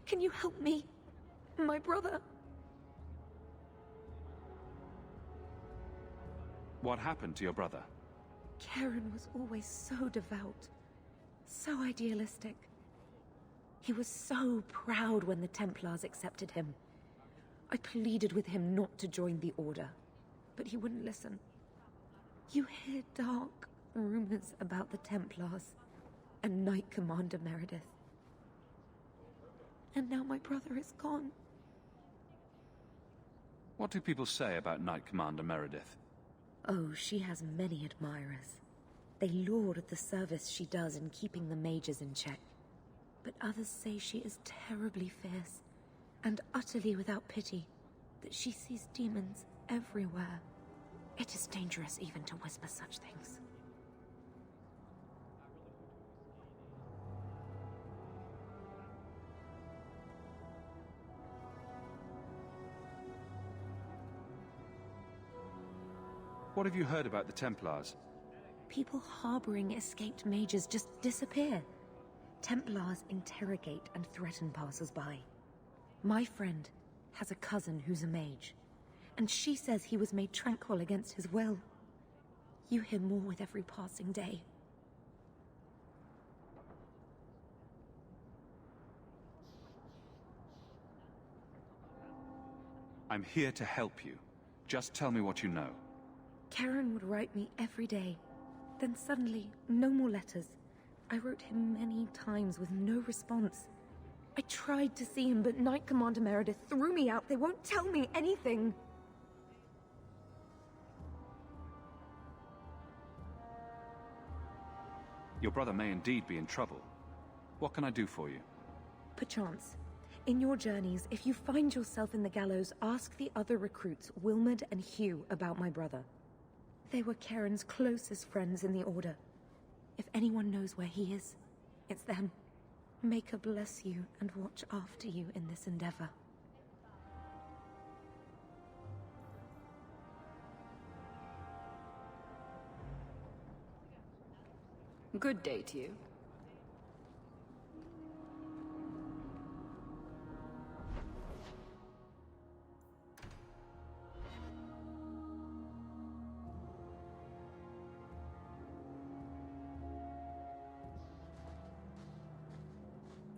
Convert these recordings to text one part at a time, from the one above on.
Can you help me? My brother. What happened to your brother? Karen was always so devout, so idealistic. He was so proud when the Templars accepted him. I pleaded with him not to join the Order, but he wouldn't listen. You hear dark rumors about the Templars and Knight Commander Meredith. And now my brother is gone. What do people say about Knight Commander Meredith? Oh, she has many admirers. They laud the service she does in keeping the mages in check. But others say she is terribly fierce and utterly without pity, that she sees demons everywhere. It is dangerous even to whisper such things. What have you heard about the Templars? People harboring escaped mages just disappear. Templars interrogate and threaten passers-by. My friend has a cousin who's a mage, and she says he was made tranquil against his will. You hear more with every passing day. I'm here to help you. Just tell me what you know. Karen would write me every day. Then suddenly, no more letters. I wrote him many times with no response. I tried to see him, but Knight Commander Meredith threw me out. They won't tell me anything. Your brother may indeed be in trouble. What can I do for you? Perchance. In your journeys, if you find yourself in the gallows, ask the other recruits, Wilmerd and Hugh, about my brother. They were Karen's closest friends in the Order. If anyone knows where he is, it's them. Maker bless you and watch after you in this endeavor. Good day to you.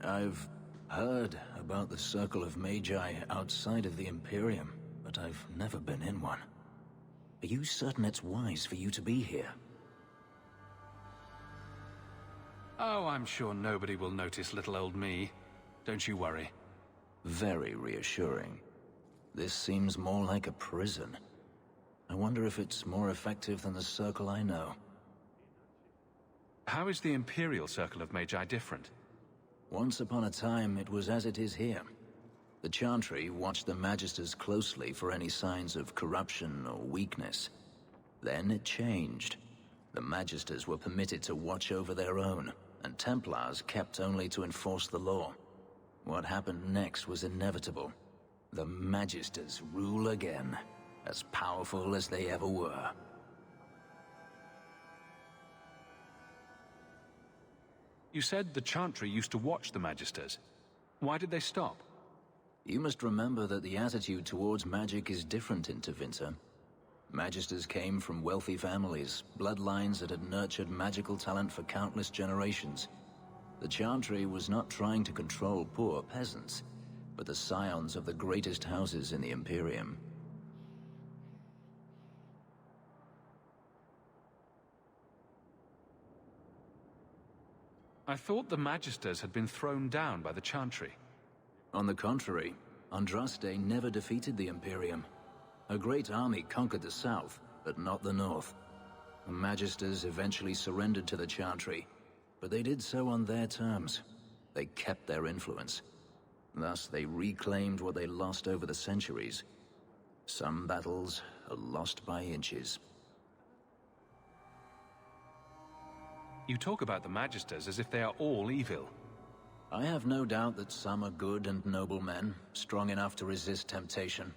I've heard about the Circle of Magi outside of the Imperium, but I've never been in one. Are you certain it's wise for you to be here? Oh, I'm sure nobody will notice little old me. Don't you worry. Very reassuring. This seems more like a prison. I wonder if it's more effective than the Circle I know. How is the Imperial Circle of Magi different? Once upon a time, it was as it is here. The Chantry watched the Magisters closely for any signs of corruption or weakness. Then it changed. The Magisters were permitted to watch over their own, and Templars kept only to enforce the law. What happened next was inevitable. The Magisters rule again, as powerful as they ever were. You said the Chantry used to watch the Magisters. Why did they stop? You must remember that the attitude towards magic is different in Tevinter. Magisters came from wealthy families, bloodlines that had nurtured magical talent for countless generations. The Chantry was not trying to control poor peasants, but the scions of the greatest houses in the Imperium. I thought the Magisters had been thrown down by the Chantry. On the contrary, Andraste never defeated the Imperium. A great army conquered the south, but not the north. The Magisters eventually surrendered to the Chantry, but they did so on their terms. They kept their influence. Thus, they reclaimed what they lost over the centuries. Some battles are lost by inches. You talk about the Magisters as if they are all evil. I have no doubt that some are good and noble men, strong enough to resist temptation.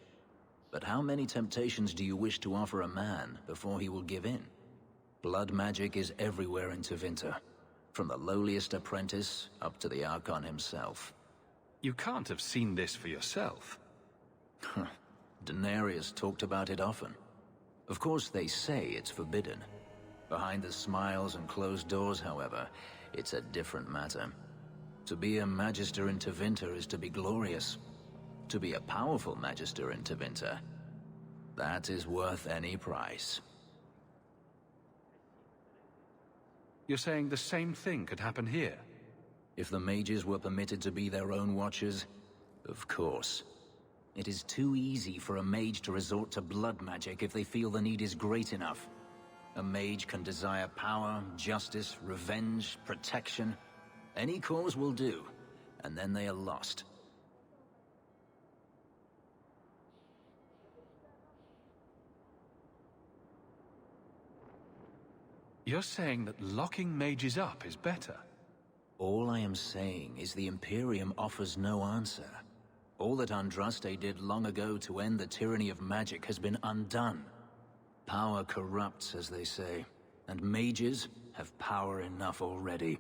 But how many temptations do you wish to offer a man before he will give in? Blood magic is everywhere in Tevinter, from the lowliest apprentice up to the Archon himself. You can't have seen this for yourself. Daenerys talked about it often. Of course, they say it's forbidden. Behind the smiles and closed doors, however, it's a different matter. To be a Magister in Tevinter is to be glorious. To be a powerful Magister in Tevinter, that is worth any price. You're saying the same thing could happen here? If the mages were permitted to be their own watchers, of course. It is too easy for a mage to resort to blood magic if they feel the need is great enough. A mage can desire power, justice, revenge, protection. Any cause will do, and then they are lost. You're saying that locking mages up is better? All I am saying is the Imperium offers no answer. All that Andraste did long ago to end the tyranny of magic has been undone. Power corrupts, as they say, and mages have power enough already.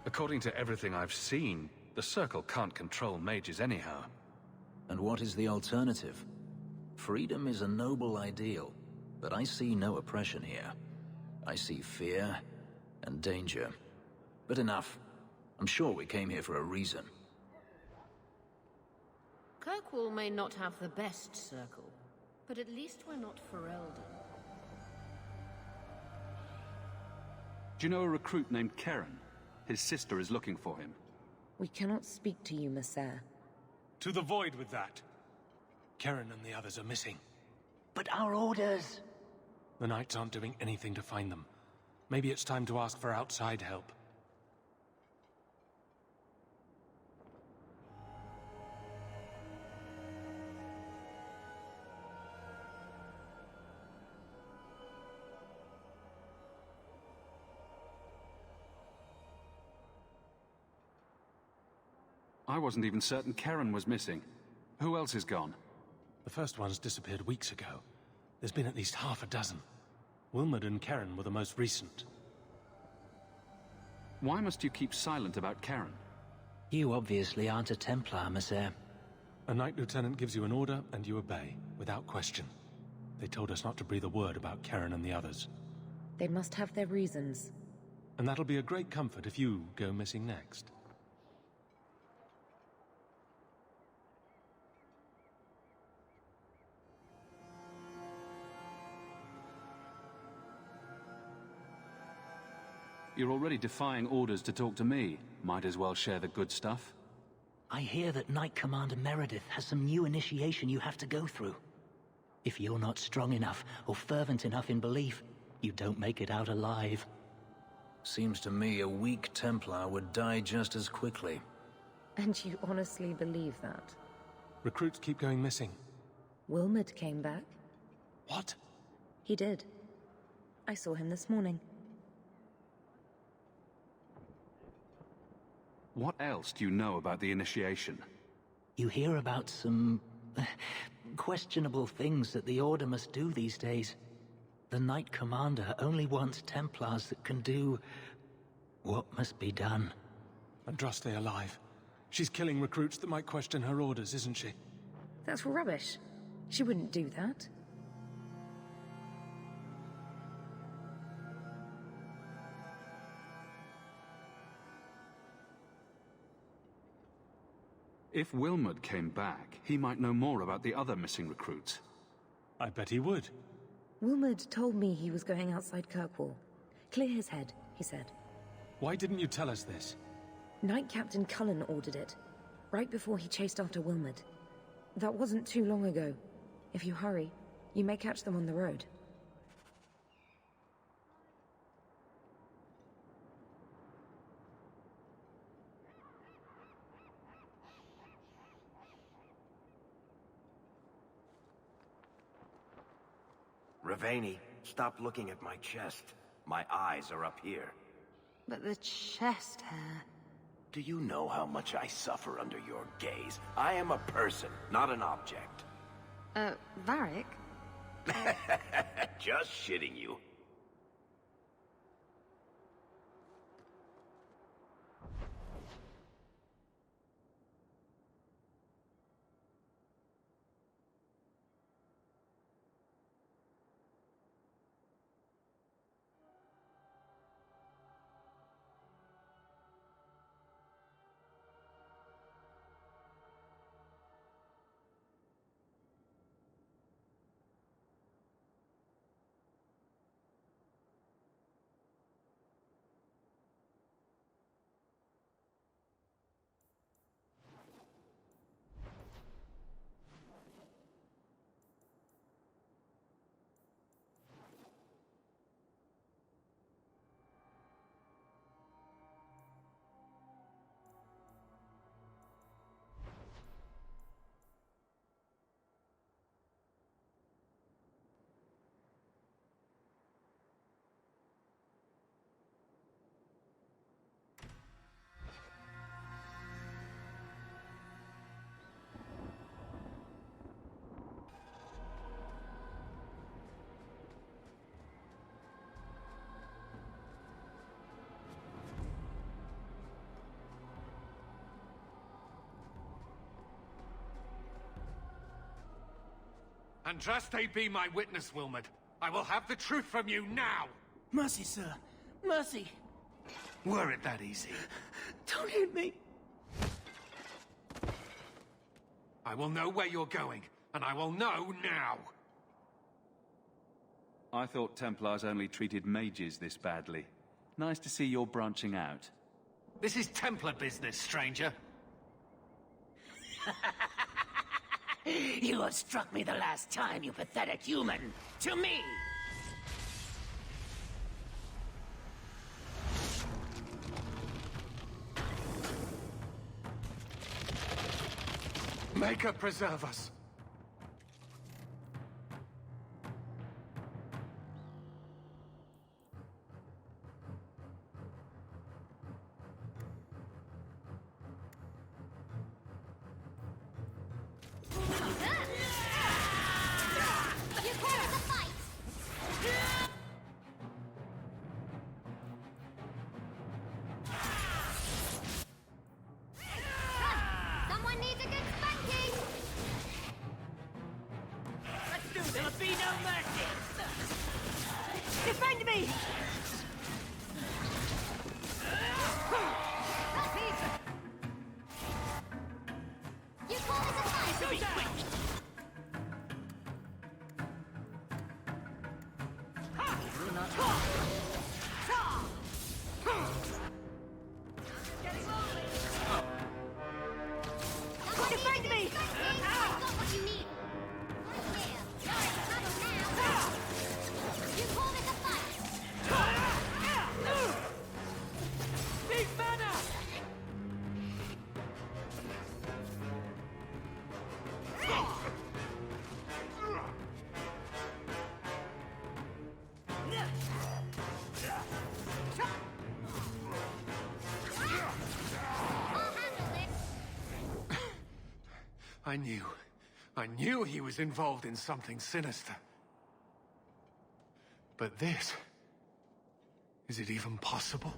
According to everything I've seen, the Circle can't control mages anyhow. And what is the alternative? Freedom is a noble ideal, but I see no oppression here. I see fear and danger. But enough. I'm sure we came here for a reason. Kirkwall may not have the best circle, but at least we're not Ferelden. Do you know a recruit named Keren? His sister is looking for him. We cannot speak to you, Macha. To the void with that. Keren and the others are missing. But our orders... The Knights aren't doing anything to find them. Maybe it's time to ask for outside help. I wasn't even certain Keren was missing. Who else is gone? The first ones disappeared weeks ago. There's been at least half a dozen. Wilmod and Keren were the most recent. Why must you keep silent about Keren? You obviously aren't a Templar, Macha. A Knight Lieutenant gives you an order and you obey, without question. They told us not to breathe a word about Keren and the others. They must have their reasons. And that'll be a great comfort if you go missing next. You're already defying orders to talk to me. Might as well share the good stuff. I hear that Knight Commander Meredith has some new initiation you have to go through. If you're not strong enough or fervent enough in belief, you don't make it out alive. Seems to me a weak Templar would die just as quickly. And you honestly believe that? Recruits keep going missing. Wilmod came back. What? He did. I saw him this morning. What else do you know about the initiation? You hear about some... questionable things that the Order must do these days. The Knight Commander only wants Templars that can do... what must be done. Andraste alive. She's killing recruits that might question her orders, isn't she? That's rubbish. She wouldn't do that. If Wilmod came back, he might know more about the other missing recruits. I bet he would. Wilmod told me he was going outside Kirkwall. Clear his head, he said. Why didn't you tell us this? Knight Captain Cullen ordered it, right before he chased after Wilmod. That wasn't too long ago. If you hurry, you may catch them on the road. Ravani, stop looking at my chest. My eyes are up here. But the chest hair... Do you know how much I suffer under your gaze? I am a person, not an object. Varric? Just shitting you. Andraste be my witness, Wilmot. I will have the truth from you now! Mercy, sir. Mercy. Were it that easy? Don't hit me. I will know where you're going, and I will know now! I thought Templars only treated mages this badly. Nice to see you're branching out. This is Templar business, stranger. You have struck me the last time, you pathetic human. To me! Maker preserve us! Someone needs a good spanking! There'll be no mercy! Defend me! You call this a fight? So quick! Defend me! I've got what you need! Right here. Sorry, trouble now! You call this a fight? Big banner! I'll handle this! I knew he was involved in something sinister. But this... is it even possible?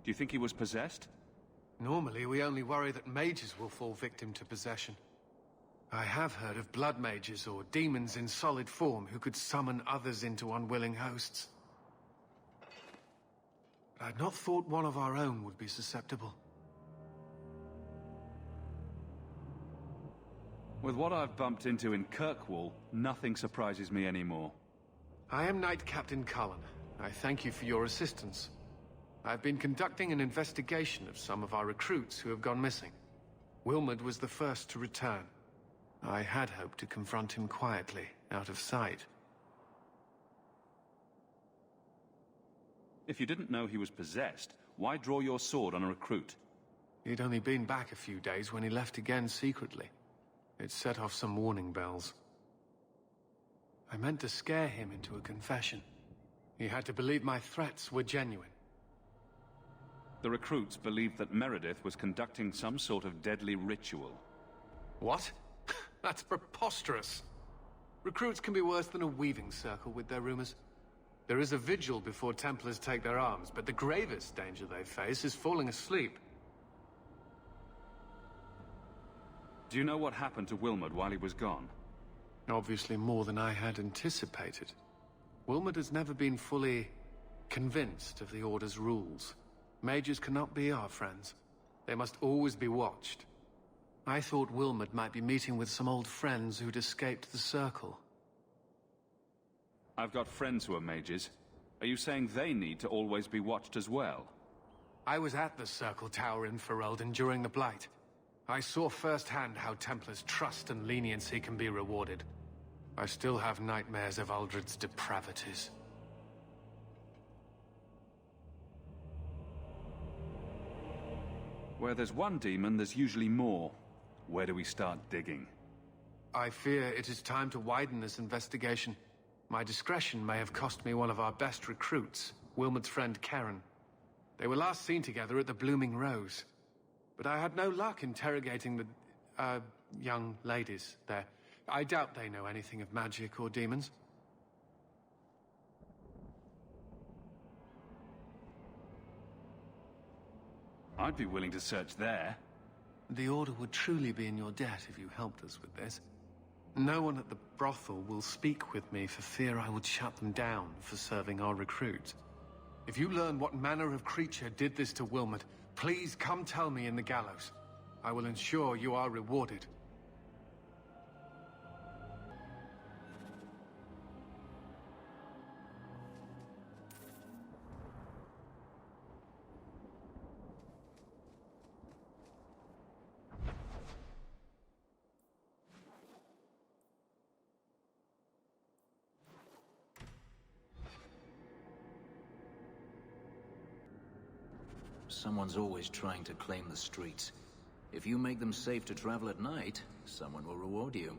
Do you think he was possessed? Normally, we only worry that mages will fall victim to possession. I have heard of blood mages or demons in solid form who could summon others into unwilling hosts. But I'd not thought one of our own would be susceptible. With what I've bumped into in Kirkwall, nothing surprises me anymore. I am Knight Captain Cullen. I thank you for your assistance. I've been conducting an investigation of some of our recruits who have gone missing. Wilmot was the first to return. I had hoped to confront him quietly, out of sight. If you didn't know he was possessed, why draw your sword on a recruit? He'd only been back a few days when he left again secretly. It set off some warning bells. I meant to scare him into a confession. He had to believe my threats were genuine. The recruits believed that Meredith was conducting some sort of deadly ritual. What? That's preposterous. Recruits can be worse than a weaving circle with their rumors. There is a vigil before Templars take their arms, but the gravest danger they face is falling asleep. Do you know what happened to Wilmot while he was gone? Obviously more than I had anticipated. Wilmot has never been fully convinced of the Order's rules. Mages cannot be our friends. They must always be watched. I thought Wilmot might be meeting with some old friends who'd escaped the Circle. I've got friends who are mages. Are you saying they need to always be watched as well? I was at the Circle Tower in Ferelden during the Blight. I saw firsthand how Templars' trust and leniency can be rewarded. I still have nightmares of Uldred's depravities. Where there's one demon, there's usually more. Where do we start digging? I fear it is time to widen this investigation. My discretion may have cost me one of our best recruits, Wilmot's friend Karen. They were last seen together at the Blooming Rose. But I had no luck interrogating the, young ladies there. I doubt they know anything of magic or demons. I'd be willing to search there. The Order would truly be in your debt if you helped us with this. No one at the brothel will speak with me for fear I would shut them down for serving our recruit. If you learn what manner of creature did this to Wilmot, please come tell me in the gallows. I will ensure you are rewarded. Someone's always trying to claim the streets. If you make them safe to travel at night, someone will reward you.